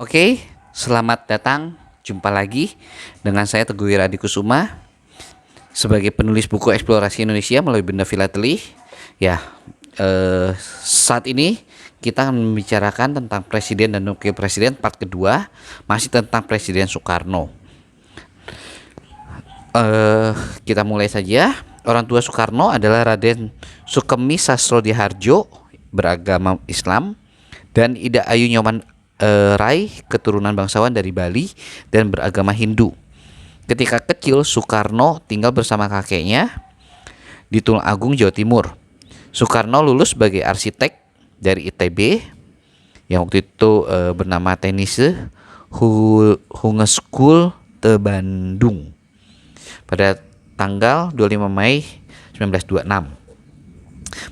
Oke, selamat datang. Jumpa lagi dengan saya Teguh Wiradi Kusuma sebagai penulis buku Eksplorasi Indonesia melalui Benda Filateli. Ya, saat ini kita akan membicarakan tentang Presiden dan Wakil Presiden part kedua, masih tentang Presiden Soekarno. Kita mulai saja. Orang tua Soekarno adalah Raden Sukemi Sastrodihardjo, beragama Islam, dan Ida Ayu Nyoman Rai, keturunan bangsawan dari Bali dan beragama Hindu. Ketika kecil, Soekarno tinggal bersama kakeknya di Tulungagung, Jawa Timur. Soekarno lulus sebagai arsitek dari ITB yang waktu itu bernama Teknische Hogeschool te Bandung pada tanggal 25 Mei 1926.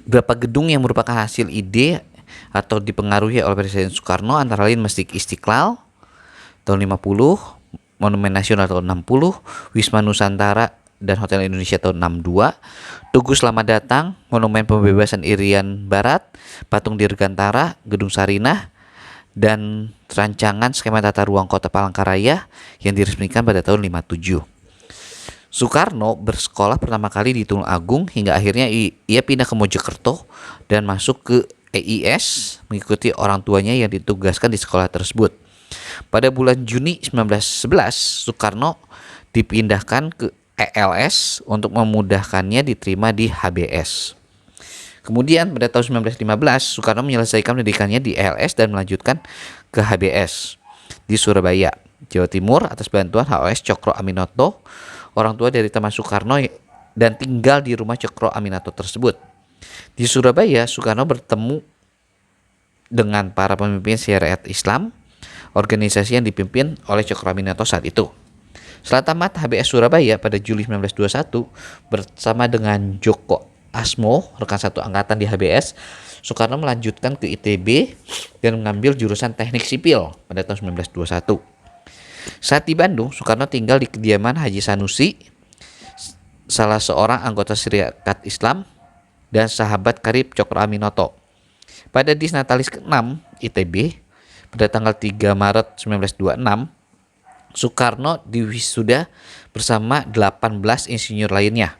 Beberapa gedung yang merupakan hasil ide atau dipengaruhi oleh Presiden Soekarno antara lain Masjid Istiqlal tahun 50, Monumen Nasional tahun 60, Wisma Nusantara dan Hotel Indonesia tahun 62, Tugu Selamat Datang, Monumen Pembebasan Irian Barat, Patung Dirgantara, Gedung Sarinah, dan rancangan skema tata ruang Kota Palangkaraya yang diresmikan pada tahun 57. Soekarno bersekolah pertama kali di Tulungagung hingga akhirnya ia pindah ke Mojokerto dan masuk ke EIS mengikuti orang tuanya yang ditugaskan di sekolah tersebut. Pada bulan Juni 1911, Soekarno dipindahkan ke ELS untuk memudahkannya diterima di HBS. Kemudian pada tahun 1915, Soekarno menyelesaikan pendidikannya di ELS dan melanjutkan ke HBS di Surabaya, Jawa Timur atas bantuan HOS Cokro Aminoto, orang tua dari teman Soekarno, dan tinggal di rumah Cokro Aminoto tersebut. Di Surabaya, Soekarno bertemu dengan para pemimpin syariat Islam, organisasi yang dipimpin oleh Cokro Aminoto saat itu. Setelah tamat HBS Surabaya pada Juli 1921, bersama dengan Joko Asmo, rekan satu angkatan di HBS, Soekarno melanjutkan ke ITB dan mengambil jurusan Teknik Sipil pada tahun 1921. Saat di Bandung, Soekarno tinggal di kediaman Haji Sanusi, salah seorang anggota Syarikat Islam dan sahabat karib Cokro Aminoto. Pada Disnatalis ke-6 ITB, pada tanggal 3 Maret 1926, Soekarno diwisuda bersama 18 insinyur lainnya,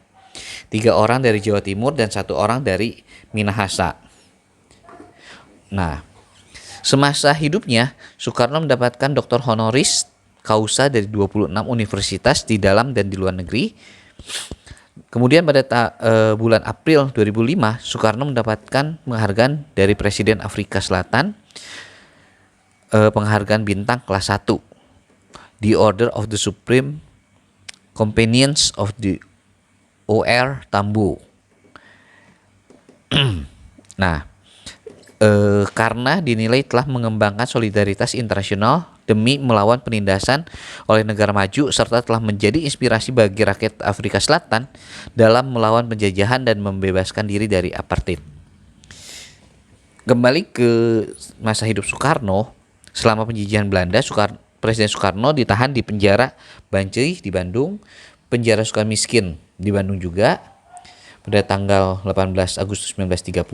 3 orang dari Jawa Timur dan 1 orang dari Minahasa. Nah, semasa hidupnya, Soekarno mendapatkan doktor honoris causa dari 26 universitas di dalam dan di luar negeri. Kemudian pada bulan April 2005, Soekarno mendapatkan penghargaan dari Presiden Afrika Selatan, penghargaan bintang kelas 1, The Order of the Supreme Companions of the OR Tambo. Nah, karena dinilai telah mengembangkan solidaritas internasional demi melawan penindasan oleh negara maju serta telah menjadi inspirasi bagi rakyat Afrika Selatan dalam melawan penjajahan dan membebaskan diri dari apartheid. Kembali ke masa hidup Soekarno, selama penjajahan Belanda, Presiden Soekarno ditahan di penjara Bancai di Bandung, penjara Sukamiskin di Bandung juga, pada tanggal 18 Agustus 1930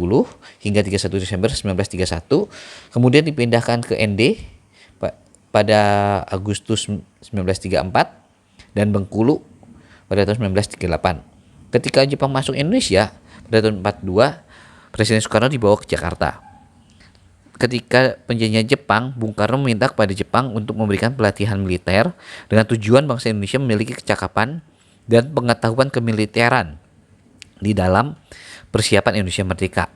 hingga 31 Desember 1931, kemudian dipindahkan ke ND pada Agustus 1934 dan Bengkulu pada tahun 1938. Ketika Jepang masuk Indonesia pada tahun 1942, Presiden Soekarno dibawa ke Jakarta. Ketika penjajahan Jepang, Bung Karno meminta kepada Jepang untuk memberikan pelatihan militer dengan tujuan bangsa Indonesia memiliki kecakapan dan pengetahuan kemiliteran di dalam persiapan Indonesia Merdeka.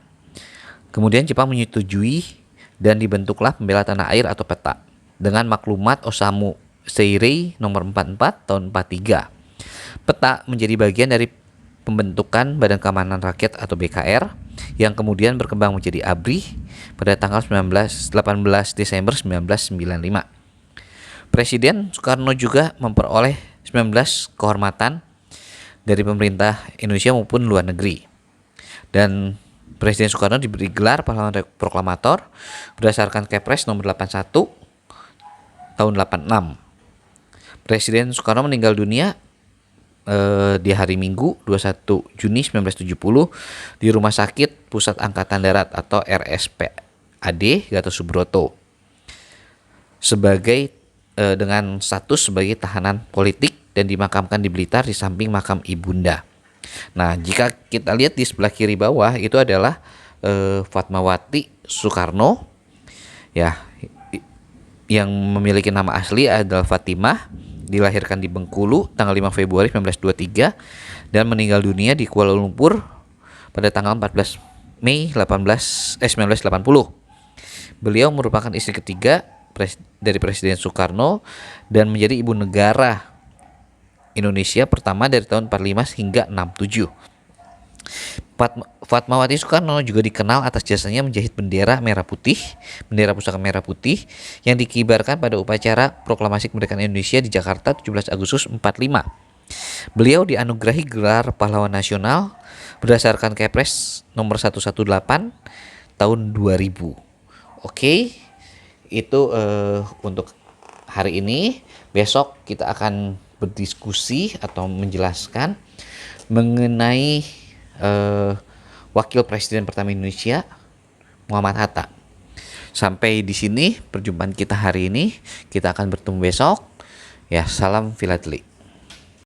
Kemudian Jepang menyetujui dan dibentuklah Pembela Tanah Air atau PETA dengan maklumat Osamu Seirei nomor 44 tahun 43. PETA menjadi bagian dari pembentukan Badan Keamanan Rakyat atau BKR yang kemudian berkembang menjadi ABRI pada tanggal 18 Desember 1995. Presiden Soekarno juga memperoleh 19 kehormatan dari pemerintah Indonesia maupun luar negeri. Dan Presiden Soekarno diberi gelar pahlawan proklamator berdasarkan Kepres nomor 81 tahun 86. Presiden Soekarno meninggal dunia di hari Minggu 21 Juni 1970 di Rumah Sakit Pusat Angkatan Darat atau RSPAD Gatot Subroto. sebagai dengan status sebagai tahanan politik dan dimakamkan di Blitar di samping makam ibunda. Nah, jika kita lihat di sebelah kiri bawah itu adalah Fatmawati Soekarno, ya, yang memiliki nama asli adalah Fatimah, dilahirkan di Bengkulu tanggal 5 Februari 1923 dan meninggal dunia di Kuala Lumpur pada tanggal 14 Mei 1980. Beliau merupakan istri ketiga dari Presiden Soekarno dan menjadi ibu negara Indonesia pertama dari tahun 45 hingga 67. Fatmawati Soekarno juga dikenal atas jasanya menjahit bendera pusaka merah putih yang dikibarkan pada upacara proklamasi kemerdekaan Indonesia di Jakarta 17 Agustus 45. Beliau dianugerahi gelar pahlawan nasional berdasarkan Kepres nomor 118 tahun 2000. Oke, itu untuk hari ini. Besok kita akan berdiskusi atau menjelaskan mengenai Wakil Presiden pertama Indonesia Muhammad Hatta. Sampai di sini perjumpaan kita hari ini. Kita akan bertemu besok. Ya, salam filateli.